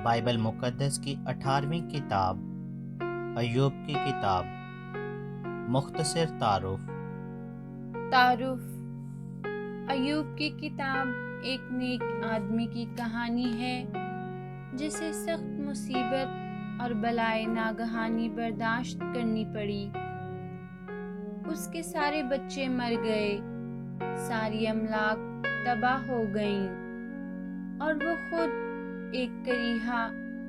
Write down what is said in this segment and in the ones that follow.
Bible مقدس کی 18ویں کتاب ایوب کی کتاب۔ مختصر تعارف۔ ایوب کی کتاب ایک نیک آدمی کی کہانی ہے جسے سخت مصیبت اور بلائے ناگہانی برداشت کرنی پڑی۔ اس کے سارے بچے مر گئے، ساری املاک تباہ ہو گئیں، اور وہ خود ایک کریہا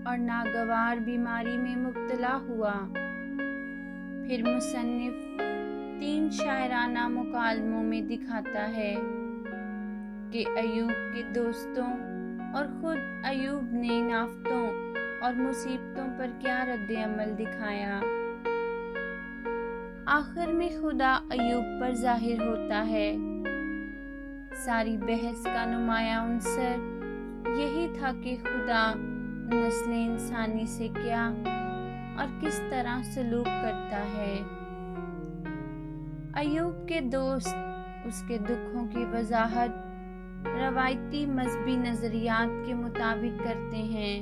اور ناگوار بیماری میں مبتلا ہوا۔ پھر مصنف 3 شاعرانہ مکالموں میں دکھاتا ہے کہ ایوب کے دوستوں اور خود ایوب نے ان آفتوں اور مصیبتوں پر کیا رد عمل دکھایا۔ آخر میں خدا ایوب پر ظاہر ہوتا ہے۔ ساری بحث کا نمایاں عنصر یہی تھا کہ خدا نسل انسانی سے کیا اور کس طرح سلوک کرتا ہے۔ ایوب کے دوست اس کے دکھوں کی وضاحت روایتی مذہبی نظریات کے مطابق کرتے ہیں۔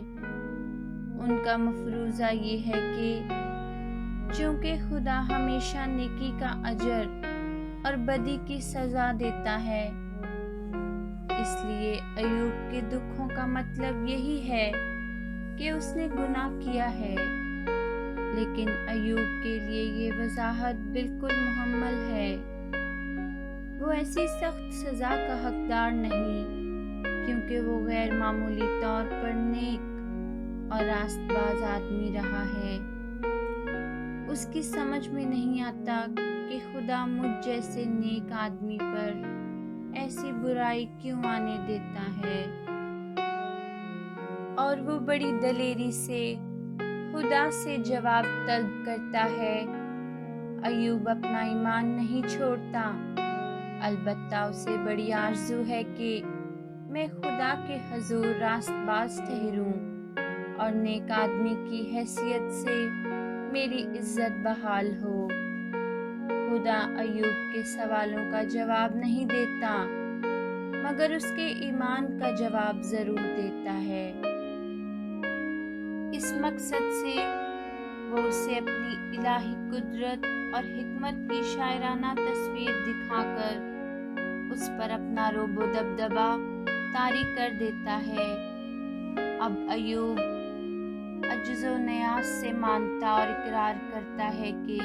ان کا مفروضہ یہ ہے کہ چونکہ خدا ہمیشہ نیکی کا اجر اور بدی کی سزا دیتا ہے، اس لیے ایوب کے دکھوں کا مطلب یہی ہے کہ اس نے گناہ کیا ہے۔ لیکن ایوب کے لیے یہ وضاحت بالکل محمل ہے۔ وہ ایسی سخت سزا کا حقدار نہیں، کیونکہ وہ غیر معمولی طور پر نیک اور راست باز آدمی رہا ہے۔ اس کی سمجھ میں نہیں آتا کہ خدا مجھ جیسے نیک آدمی پر ایسی برائی کیوں آنے دیتا ہے، اور وہ بڑی دلیری سے خدا سے جواب طلب کرتا ہے۔ ایوب اپنا ایمان نہیں چھوڑتا، البتہ اسے بڑی آرزو ہے کہ میں خدا کے حضور راست باز ٹھہروں اور نیک آدمی کی حیثیت سے میری عزت بحال ہو۔ خدا ایوب کے سوالوں کا جواب نہیں دیتا، مگر اس کے ایمان کا جواب ضرور دیتا ہے۔ اس مقصد سے وہ اسے اپنی الہی قدرت اور حکمت کی شاعرانہ تصویر دکھا کر اس پر اپنا رعب و دبدبہ طاری کر دیتا ہے۔ اب ایوب عجز و نیاز سے مانتا اور اقرار کرتا ہے کہ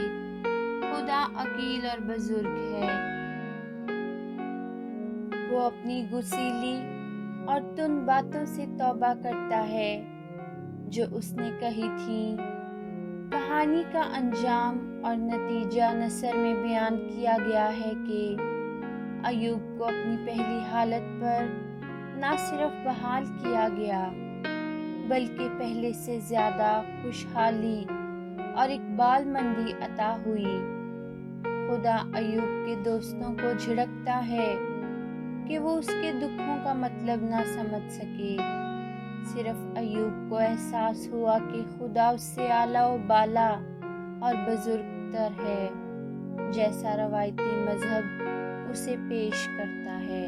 خدا عقیل اور بزرگ ہے۔ وہ اپنی غسیلی اور تند باتوں سے توبہ کرتا ہے جو اس نے کہی تھیں۔ کہانی کا انجام اور نتیجہ نثر میں بیان کیا گیا ہے کہ ایوب کو اپنی پہلی حالت پر نہ صرف بحال کیا گیا، بلکہ پہلے سے زیادہ خوشحالی اور اقبال مندی عطا ہوئی۔ خدا ایوب کے دوستوں کو جھڑکتا ہے کہ وہ اس کے دکھوں کا مطلب نہ سمجھ سکے۔ صرف ایوب کو احساس ہوا کہ خدا اس سے اعلیٰ و بالا اور بزرگ تر ہے، جیسا روایتی مذہب اسے پیش کرتا ہے۔